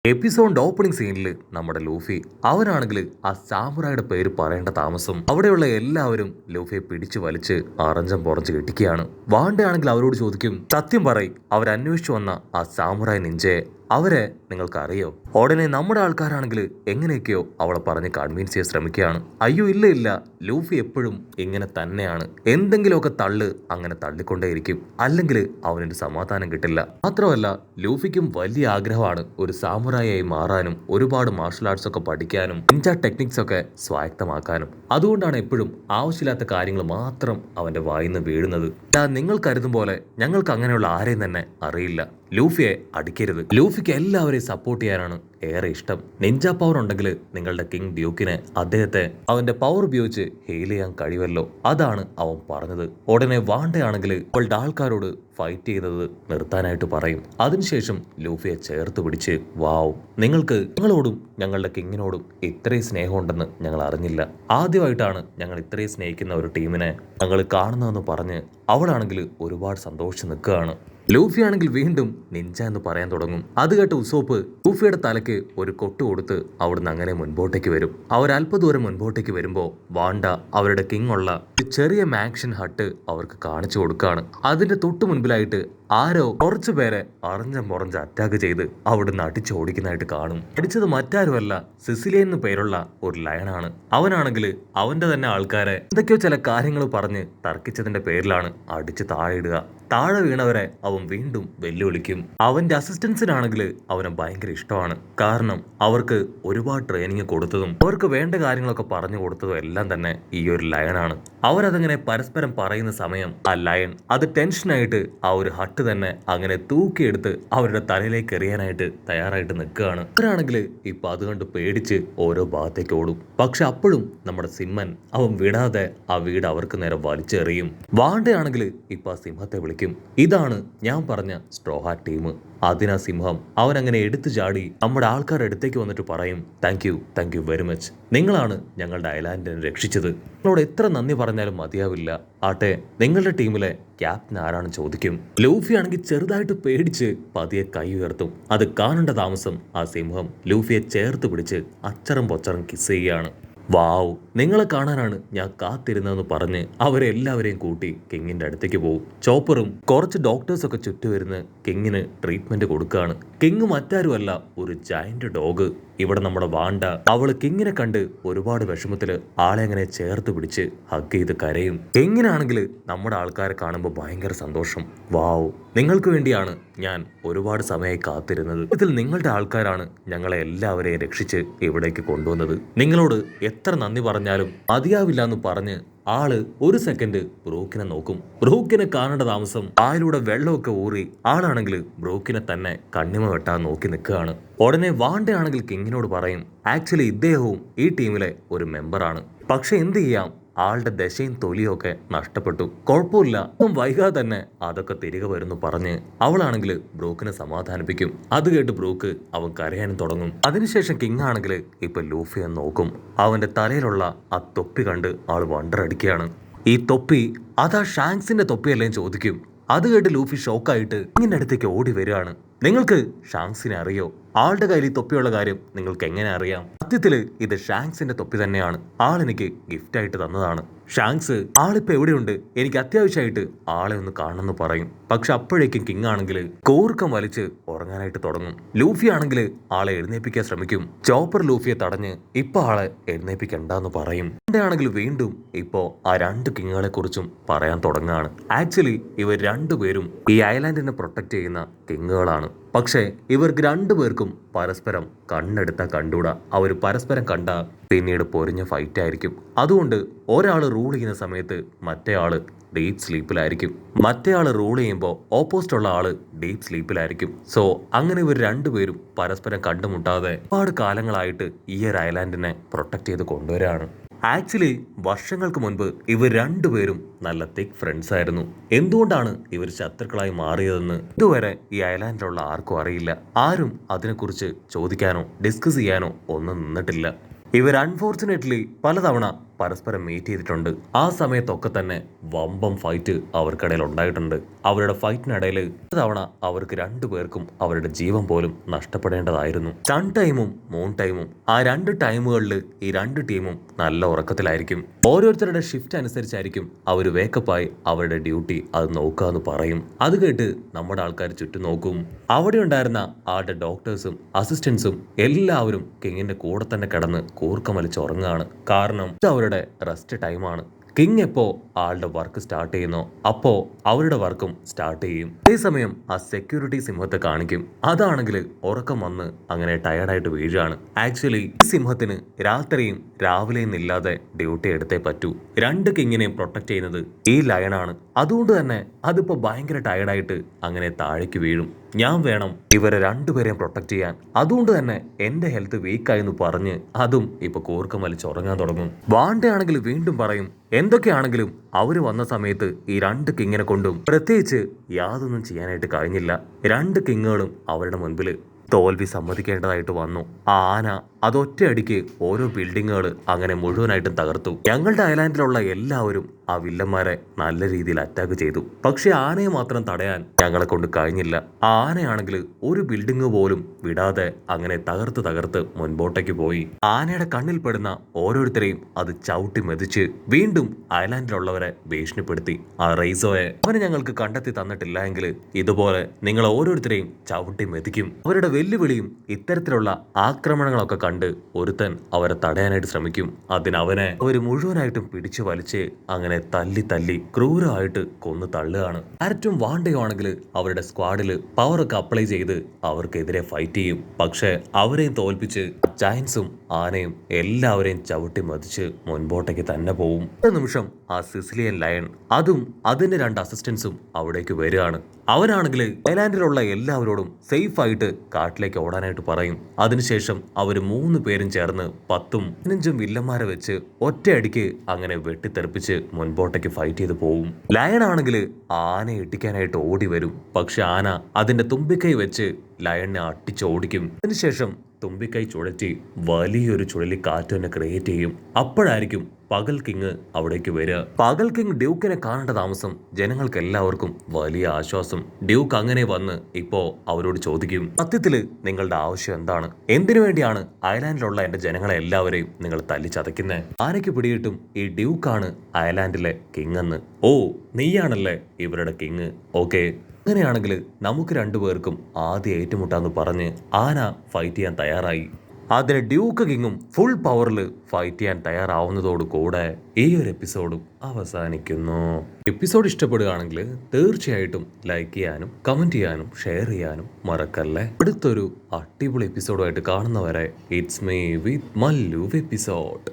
എപ്പിസോഡിന്റെ opening സീനിൽ നമ്മുടെ Luffy അവനാണെങ്കിൽ ആ സാമുറായുടെ പേര് പറയേണ്ട താമസം അവിടെയുള്ള എല്ലാവരും ലൂഫിയെ പിടിച്ചു വലിച്ച് അറഞ്ചം പുറഞ്ച് കെട്ടിക്കുകയാണ്. വാണ്ടയാണെങ്കിൽ അവരോട് ചോദിക്കും, സത്യം പറയും, അവരന്വേഷിച്ചു വന്ന ആ സാമുറായി നിഞ്ചയെ അവരെ നിങ്ങൾക്ക് അറിയോ? ഉടനെ നമ്മുടെ ആൾക്കാരാണെങ്കിൽ എങ്ങനെയൊക്കെയോ അവളെ പറഞ്ഞ് കൺവിൻസ് ചെയ്യാൻ ശ്രമിക്കുകയാണ്. അയ്യോ ഇല്ല ഇല്ല, ലൂഫി എപ്പോഴും ഇങ്ങനെ തന്നെയാണ്, എന്തെങ്കിലുമൊക്കെ തള്ളു അങ്ങനെ തള്ളിക്കൊണ്ടേയിരിക്കും, അല്ലെങ്കിൽ അവനൊരു സമാധാനം കിട്ടില്ല. മാത്രമല്ല ലൂഫിക്കും വലിയ ആഗ്രഹമാണ് ഒരു സാമുറായി മാറാനും ഒരുപാട് മാർഷൽ ആർട്സ് ഒക്കെ പഠിക്കാനും നിഞ്ച ടെക്നിക്സ് ഒക്കെ സ്വായത്തമാക്കാനും. അതുകൊണ്ടാണ് എപ്പോഴും ആവശ്യമില്ലാത്ത കാര്യങ്ങൾ മാത്രം അവന്റെ വായിന്ന് വീഴുന്നത്. നിങ്ങൾ കരുതും പോലെ ഞങ്ങൾക്ക് അങ്ങനെയുള്ള ആരെയും തന്നെ അറിയില്ല. ലൂഫിയെ അടിക്കരുത്. ലൂഫിക്ക് എല്ലാവരെയും സപ്പോർട്ട് ചെയ്യാനാണ് ഏറെ ഇഷ്ടം. നിഞ്ച പവർ ഉണ്ടെങ്കിൽ നിങ്ങളുടെ കിങ് ഡ്യൂക്കിനെ അദ്ദേഹത്തെ അവന്റെ പവർ ഉപയോഗിച്ച് ഹീൽ ചെയ്യാൻ കഴിയുമല്ലോ, അതാണ് അവൻ പറഞ്ഞത്. ഉടനെ വാണ്ടയാണെങ്കിൽ അവളുടെ ആൾക്കാരോട് ഫൈറ്റ് ചെയ്തത് നിർത്താനായിട്ട് പറയും. അതിനുശേഷം ലൂഫിയെ ചേർത്ത് പിടിച്ച്, വാവ്, നിങ്ങൾക്ക് ഞങ്ങളോടും ഞങ്ങളുടെ കിങ്ങിനോടും ഇത്രയും സ്നേഹമുണ്ടെന്ന് ഞങ്ങൾ അറിഞ്ഞില്ല. ആദ്യമായിട്ടാണ് ഞങ്ങൾ ഇത്രയും സ്നേഹിക്കുന്ന ഒരു ടീമിനെ ഞങ്ങൾ കാണുന്നതെന്ന് പറഞ്ഞ് അവളാണെങ്കിൽ ഒരുപാട് സന്തോഷിച്ച് നിൽക്കുകയാണ്. ലൂഫി ആണെങ്കിൽ വീണ്ടും നിഞ്ച എന്ന് പറയാൻ തുടങ്ങും. അത് കേട്ട് ഉസോപ്പ് ലൂഫിയുടെ തലയ്ക്ക് ഒരു കൊട്ട് കൊടുത്ത് അവിടുന്ന് അങ്ങനെ മുൻപോട്ടേക്ക് വരും. അവർ അല്പദൂരം മുൻപോട്ടേക്ക് വരുമ്പോൾ വാണ്ട അവരുടെ കിങ് ഉള്ള ഒരു ചെറിയ മാക്ഷൻ ഹട്ട് അവർക്ക് കാണിച്ചു കൊടുക്കുകയാണ്. അതിന്റെ തൊട്ടു മുൻപിലായിട്ട് ആരോ കുറച്ചു പേരെ അറിഞ്ഞ മുറഞ്ഞ് അറ്റാക്ക് ചെയ്ത് അവിടുന്ന് അടിച്ച് ഓടിക്കുന്നതായിട്ട് കാണും. അടിച്ചത് മറ്റാരുമല്ല, സിസിലിയൻ എന്ന് പേരുള്ള ഒരു ലയണാണ്. അവനാണെങ്കിൽ അവന്റെ തന്നെ ആൾക്കാരെ എന്തൊക്കെയോ ചില കാര്യങ്ങൾ പറഞ്ഞ് തർക്കിച്ചതിന്റെ പേരിലാണ് അടിച്ച് താഴെ ഇടുക. താഴെ വീണവരെ അവൻ വീണ്ടും വെല്ലുവിളിക്കും. അവന്റെ അസിസ്റ്റൻസിനാണെങ്കിൽ അവനെ ഭയങ്കര ഇഷ്ടമാണ്. കാരണം അവർക്ക് ഒരുപാട് ട്രെയിനിങ് കൊടുത്തതും അവർക്ക് വേണ്ട കാര്യങ്ങളൊക്കെ പറഞ്ഞു കൊടുത്തതും എല്ലാം തന്നെ ഈ ഒരു ലയണാണ്. അവരതങ്ങനെ പരസ്പരം പറയുന്ന സമയം ആ ലയൺ അത് ടെൻഷനായിട്ട് ആ ഒരു ഹട്ട് തന്നെ അങ്ങനെ തൂക്കിയെടുത്ത് അവരുടെ തലയിലേക്ക് എറിയാനായിട്ട് തയ്യാറായിട്ട് നിൽക്കുകയാണ്. അവരാണെങ്കിൽ ഇപ്പൊ അത് കണ്ട് പേടിച്ച് ഓരോ ഭാഗത്തേക്ക് ഓടും. പക്ഷെ അപ്പോഴും നമ്മുടെ സിംഹൻ അവൻ വിടാതെ ആ വീട് അവർക്ക് നേരെ വലിച്ചെറിയും. വാണ്ടയാണെങ്കിൽ ഇപ്പൊ ആ സിംഹത്തെ വിളിക്കും. ഇതാണ് ഞാൻ പറഞ്ഞ സ്ട്രോഹാ ടീം. അതിനാ സിംഹം അവൻ അങ്ങനെ എടുത്തു ചാടി നമ്മുടെ ആൾക്കാരുടെ അടുത്തേക്ക് വന്നിട്ട് പറയും, താങ്ക് യു വെരി മച്ച്, നിങ്ങളാണ് ഞങ്ങളുടെ ഐലാൻഡിനെ രക്ഷിച്ചത്. നിങ്ങളോട് എത്ര നന്ദി പറഞ്ഞാലും മതിയാവില്ല. ആട്ടെ, നിങ്ങളുടെ ടീമിലെ ക്യാപ്റ്റൻ ആരാണ് ചോദിക്കും. ലൂഫി ആണെങ്കിൽ ചെറുതായിട്ട് പേടിച്ച് പതിയെ കൈ ഉയർത്തും. അത് കാണേണ്ട താമസം ആ സിംഹം ലൂഫിയെ ചേർത്ത് പിടിച്ച് അച്ചറും പൊച്ചറും കിസ് ചെയ്യുകയാണ്. വാവ്, നിങ്ങളെ കാണാനാണ് ഞാൻ കാത്തിരുന്നതെന്ന് പറഞ്ഞ് അവരെല്ലാവരെയും കൂട്ടി കിങ്ങിന്റെ അടുത്തേക്ക് പോകും. ചോപ്പറും കുറച്ച് ഡോക്ടേഴ്സൊക്കെ ചുറ്റുവരുന്ന് കിങ്ങിന് ട്രീറ്റ്മെന്റ് കൊടുക്കുകയാണ്. കിങ് മറ്റാരുമല്ല, ഒരു ജയന്റ് ഡോഗ്. ഇവിടെ നമ്മുടെ വാണ്ട അവള് കിങ്ങിനെ കണ്ട് ഒരുപാട് വിഷമത്തില് ആളെ അങ്ങനെ ചേർത്ത് പിടിച്ച് ഹഗ് ചെയ്ത് കരയും. കിങ്ങിനാണെങ്കിൽ നമ്മുടെ ആൾക്കാരെ കാണുമ്പോൾ ഭയങ്കര സന്തോഷം. വാവ്, നിങ്ങൾക്ക് വേണ്ടിയാണ് ഞാൻ ഒരുപാട് സമയമായി കാത്തിരുന്നത്. ഇതിൽ നിങ്ങളുടെ ആൾക്കാരാണ് ഞങ്ങളെ എല്ലാവരെയും രക്ഷിച്ച് ഇവിടേക്ക് കൊണ്ടുവന്നത്. നിങ്ങളോട് എത്ര നന്ദി പറഞ്ഞാലും മതിയാവില്ല എന്ന് പറഞ്ഞ് ആള് ഒരു സെക്കൻഡ് ബ്രൂക്കിനെ നോക്കും. ബ്രൂക്കിനെ കാണേണ്ട താമസം ആയിലൂടെ വെള്ളമൊക്കെ ഊറി ആളാണെങ്കിൽ ബ്രൂക്കിനെ തന്നെ കണ്ണിമ വെട്ടാൻ നോക്കി നിൽക്കുകയാണ്. ഉടനെ വാണ്ടയാണെങ്കിൽ കിങ്ങിനോട് പറയും, ആക്ച്വലി ഇദ്ദേഹവും ഈ ടീമിലെ ഒരു മെമ്പറാണ്. പക്ഷെ എന്ത് ചെയ്യാം, ആളുടെ ദശയും തൊലിയും ഒക്കെ നഷ്ടപ്പെട്ടു. കുഴപ്പമില്ല, വൈകാതെ തന്നെ അതൊക്കെ തിരികെ വരുന്നു പറഞ്ഞ് അവളാണെങ്കിൽ ബ്രൂക്കിനെ സമാധാനിപ്പിക്കും. അത് കേട്ട് ബ്രൂക്ക് അവൻ കരയാനും തുടങ്ങും. അതിനുശേഷം കിങ് ആണെങ്കിൽ ഇപ്പൊ ലൂഫിയെ നോക്കും. അവന്റെ തലയിലുള്ള ആ തൊപ്പി കണ്ട് ആൾ വണ്ടറടിക്കുകയാണ്. ഈ തൊപ്പി അതാ ഷാങ്സിന്റെ തൊപ്പിയല്ലേ ചോദിക്കും. അത് കേട്ട് ലൂഫി ഷോക്കായിട്ട് കിങ്ങിന്റെ അടുത്തേക്ക് ഓടി വരികയാണ്. നിങ്ങൾക്ക് ഷാങ്സിനെ അറിയോ? ആളുടെ കയ്യിൽ ഈ തൊപ്പിയുള്ള കാര്യം നിങ്ങൾക്ക് എങ്ങനെ അറിയാം? സത്യത്തില് ഇത് ഷാങ്സിന്റെ തൊപ്പി തന്നെയാണ്. ആളെനിക്ക് ഗിഫ്റ്റ് ആയിട്ട് തന്നതാണ്. ഷാങ്സ് ആളിപ്പോ എവിടെയുണ്ട്, എനിക്ക് അത്യാവശ്യമായിട്ട് ആളെ ഒന്ന് കാണണമെന്ന് പറയും. പക്ഷെ അപ്പോഴേക്കും കിങ് ആണെങ്കിൽ കൂർക്കം വലിച്ച് ഉറങ്ങാനായിട്ട് തുടങ്ങും. ലൂഫി ആണെങ്കിൽ ആളെ എഴുന്നേൽപ്പിക്കാൻ ശ്രമിക്കും. ചോപ്പർ ലൂഫിയെ തടഞ്ഞ് ഇപ്പൊ ആളെ എഴുന്നേൽപ്പിക്കണ്ടെന്ന് പറയും. ആണെങ്കിൽ വീണ്ടും ഇപ്പോ ആ രണ്ട് കിങ്ങുകളെ കുറിച്ചും പറയാൻ തുടങ്ങുകയാണ്. ആക്ച്വലി ഇവർ രണ്ടുപേരും ഈ ഐലാൻഡിനെ പ്രൊട്ടക്ട് ചെയ്യുന്ന കിങ്ങുകളാണ്. പക്ഷേ ഇവർക്ക് രണ്ടുപേർക്കും പരസ്പരം കണ്ണെടുത്താ കണ്ടൂടാ. അവർ പരസ്പരം കണ്ട പിന്നീട് പൊരിഞ്ഞ ഫൈറ്റ് ആയിരിക്കും. അതുകൊണ്ട് ഒരാൾ റൂൾ ചെയ്യുന്ന സമയത്ത് മറ്റേ ആള് ഡീപ്പ് സ്ലീപ്പിലായിരിക്കും. മറ്റേ ആള് റൂൾ ചെയ്യുമ്പോൾ ഓപ്പോസിറ്റ് ഉള്ള ആള് ഡീപ്പ് സ്ലീപ്പിലായിരിക്കും. സോ അങ്ങനെ ഇവർ രണ്ടുപേരും പരസ്പരം കണ്ടുമുട്ടാതെ ഒരുപാട് കാലങ്ങളായിട്ട് ഈ ഒരു ഐലാൻഡിനെ പ്രൊട്ടക്ട് ചെയ്ത് കൊണ്ടുവരാണ്. ആക്ച്വലി വർഷങ്ങൾക്ക് മുൻപ് ഇവർ രണ്ടുപേരും നല്ല തിക് ഫ്രണ്ട്സ് ആയിരുന്നു. എന്തുകൊണ്ടാണ് ഇവർ ശത്രുക്കളായി മാറിയതെന്ന് ഇതുവരെ ഈ ഐലാൻഡിലുള്ള ആർക്കും അറിയില്ല. ആരും അതിനെക്കുറിച്ച് ചോദിക്കാനോ ഡിസ്കസ് ചെയ്യാനോ ഒന്നും നിന്നിട്ടില്ല. ഇവർ അൺഫോർച്ചുനേറ്റ്ലി പലതവണ പരസ്പരം മീറ്റ് ചെയ്തിട്ടുണ്ട്. ആ സമയത്തൊക്കെ തന്നെ വമ്പം ഫൈറ്റ് അവർക്കിടയിൽ ഉണ്ടായിട്ടുണ്ട്. അവരുടെ ഫൈറ്റിനിടയിൽ തവണ അവർക്ക് രണ്ടുപേർക്കും അവരുടെ ജീവൻ പോലും നഷ്ടപ്പെടേണ്ടതായിരുന്നു. സൺ ടൈമും മൂൺ ടൈമും ആ 2 ടൈമുകളിൽ ഈ 2 ടീമും നല്ല ഉറക്കത്തിലായിരിക്കും. ഓരോരുത്തരുടെ ഷിഫ്റ്റ് അനുസരിച്ചായിരിക്കും അവർ വേക്കപ്പായി അവരുടെ ഡ്യൂട്ടി അത് നോക്കാന്ന് പറയും. അത് കേട്ട് നമ്മുടെ ആൾക്കാർ ചുറ്റും നോക്കും. അവിടെ ഉണ്ടായിരുന്ന ആളുടെ ഡോക്ടേഴ്സും അസിസ്റ്റൻസും എല്ലാവരും കിങ്ങിന്റെ കൂടെ തന്നെ കിടന്ന് കൂർക്കം വലിച്ച് ഉറങ്ങുകയാണ്. കാരണം ഇത് അവരുടെ റെസ്റ്റ് ടൈമാണ്. കിങ് എപ്പോ ആളുടെ വർക്ക് സ്റ്റാർട്ട് ചെയ്യുന്നോ അപ്പോ അവരുടെ വർക്കും സ്റ്റാർട്ട് ചെയ്യും. അതേസമയം ആ സെക്യൂരിറ്റി സിംഹത്തെ കാണിക്കും. അതാണെങ്കിൽ ഉറക്കം വന്ന് അങ്ങനെ ടയർഡായിട്ട് വീഴുകയാണ്. ആക്ച്വലി ഈ സിംഹത്തിന് രാത്രിയും രാവിലെയും ഇല്ലാതെ ഡ്യൂട്ടി എടുത്തേ പറ്റൂ. 2 കിങ്ങിനെയും പ്രൊട്ടക്ട് ചെയ്യുന്നത് ഈ ലയണാണ്. അതുകൊണ്ട് തന്നെ അതിപ്പോ ഭയങ്കര ടയർഡായിട്ട് അങ്ങനെ താഴേക്ക് വീഴും. ഞാൻ വേണം ഇവരെ 2 പേരെയും പ്രൊട്ടക്ട് ചെയ്യാൻ. അതുകൊണ്ട് തന്നെ എന്റെ ഹെൽത്ത് വീക്കായെന്ന് പറഞ്ഞ് അതും ഇപ്പൊ കൂർക്കം വലിച്ച് ഉറങ്ങാൻ തുടങ്ങും. വാണ്ടയാണെങ്കിൽ വീണ്ടും പറയും എന്തൊക്കെയാണെങ്കിലും അവര് വന്ന സമയത്ത് ഈ 2 കിങ്ങിനെ കൊണ്ടും പ്രത്യേകിച്ച് യാതൊന്നും ചെയ്യാനായിട്ട് കഴിഞ്ഞില്ല. 2 കിങ്ങുകളും അവരുടെ മുൻപിൽ തോൽവി സമ്മതിക്കേണ്ടതായിട്ട് വന്നു. ആ ആന അതൊറ്റയടിക്ക് ഓരോ ബിൽഡിങ്ങുകൾ അങ്ങനെ മുഴുവനായിട്ടും തകർത്തു. ഞങ്ങളുടെ ഐലാൻഡിലുള്ള എല്ലാവരും ആ വില്ലന്മാരെ നല്ല രീതിയിൽ അറ്റാക്ക് ചെയ്തു. പക്ഷെ ആനയെ മാത്രം തടയാൻ ഞങ്ങളെ കൊണ്ട് കഴിഞ്ഞില്ല. ആ ആനയാണെങ്കിൽ ഒരു ബിൽഡിംഗ് പോലും വിടാതെ അങ്ങനെ തകർത്ത് മുൻപോട്ടേക്ക് പോയി. ആനയുടെ കണ്ണിൽ പെടുന്ന ഓരോരുത്തരെയും അത് ചവിട്ടി മെതിച്ച് വീണ്ടും ഐലാൻഡിലുള്ളവരെ ഭീഷണിപ്പെടുത്തി. ആ റൈസോയെ അവനെ ഞങ്ങൾക്ക് കണ്ടെത്തി തന്നിട്ടില്ല എങ്കിൽ ഇതുപോലെ നിങ്ങൾ ഓരോരുത്തരെയും ചവിട്ടി മെതിക്കും. അവരുടെ വെല്ലുവിളിയും ഇത്തരത്തിലുള്ള ആക്രമണങ്ങളൊക്കെ കണ്ട് ഒരുത്തൻ അവരെ തടയാനായിട്ട് ശ്രമിക്കും. അതിനവനെ അവര് മുഴുവനായിട്ടും പിടിച്ചു വലിച്ച് അങ്ങനെ തല്ലി ക്രൂരമായിട്ട് കൊന്നു തള്ളുകയാണ്. ആരറ്റും വാണ്ടയോ ആണെങ്കിൽ അവരുടെ സ്ക്വാഡിൽ പവറൊക്കെ അപ്ലൈ ചെയ്ത് അവർക്കെതിരെ ഫൈറ്റ് ചെയ്യും. പക്ഷെ അവരെയും തോൽപ്പിച്ച് ജയൻസും ആനയും എല്ലാവരെയും ചവിട്ടി മതിച്ച് മുൻപോട്ടേക്ക് തന്നെ പോവും. ഒരു നിമിഷം ആ സിസിലിയൻ ലയൺ അതും അതിന്റെ 2 അസിസ്റ്റൻസും അവിടേക്ക് വരികയാണ്. അവരാണെങ്കിൽ ഐലാൻഡിലുള്ള എല്ലാവരോടും സേഫ് ആയിട്ട് കാട്ടിലേക്ക് ഓടാനായിട്ട് പറയും. അതിനുശേഷം അവർ 3 പേരും ചേർന്ന് 10ഉം 15ഉം വില്ലന്മാരെ വെച്ച് ഒറ്റയടിക്ക് അങ്ങനെ വെട്ടിത്തെറിപ്പിച്ച് മുൻപോട്ടേക്ക് ഫൈറ്റ് ചെയ്ത് പോവും. ലയൺ ആണെങ്കിൽ ആനയെ ഇട്ടിക്കാനായിട്ട് ഓടി വരും. പക്ഷെ ആന അതിന്റെ തുമ്പിക്കൈ വെച്ച് ലയണിനെ അട്ടിച്ചോടിക്കും. അതിനുശേഷം തുമ്പിക്കൈ ചുഴറ്റി വലിയൊരു ചുഴലിക്കാറ്റ് തന്നെ ക്രിയേറ്റ് ചെയ്യും. അപ്പോഴായിരിക്കും പകൽ കിങ് അവിടേക്ക് വരിക. പകൽ കിങ് ഡ്യൂക്കിനെ കാണേണ്ട താമസം ജനങ്ങൾക്ക് എല്ലാവർക്കും വലിയ ആശ്വാസം. ഡ്യൂക്ക് അങ്ങനെ വന്ന് ഇപ്പോ അവരോട് ചോദിക്കും, സത്യത്തില് നിങ്ങളുടെ ആവശ്യം എന്താണ്? എന്തിനു വേണ്ടിയാണ് ഐലാൻഡിലുള്ള എന്റെ ജനങ്ങളെ എല്ലാവരെയും നിങ്ങൾ തല്ലിച്ചതയ്ക്കുന്നത്? ആനയ്ക്ക് പിടിയിട്ടും ഈ ഡ്യൂക്കാണ് ഐലാൻഡിലെ കിങ് എന്ന്. ഓ, നീയാണല്ലേ ഇവരുടെ കിങ്. ഓക്കെ, അങ്ങനെയാണെങ്കിൽ നമുക്ക് 2 പേർക്കും ആദ്യം ഏറ്റുമുട്ടാന്ന് പറഞ്ഞ് ആന ഫൈറ്റ് ചെയ്യാൻ തയ്യാറായി. അതിന് ഡ്യൂക്ക് കിങ്ങും ഫുൾ പവറിൽ ഫൈറ്റ് ചെയ്യാൻ തയ്യാറാവുന്നതോടുകൂടെ ഈ ഒരു എപ്പിസോഡും അവസാനിക്കുന്നു. എപ്പിസോഡ് ഇഷ്ടപ്പെടുകയാണെങ്കിൽ തീർച്ചയായിട്ടും ലൈക്ക് ചെയ്യാനും കമന്റ് ചെയ്യാനും ഷെയർ ചെയ്യാനും മറക്കല്ലേ. അടുത്തൊരു അടിപൊളി എപ്പിസോഡുമായിട്ട് കാണുന്നവരെ it's me with Mallu episode.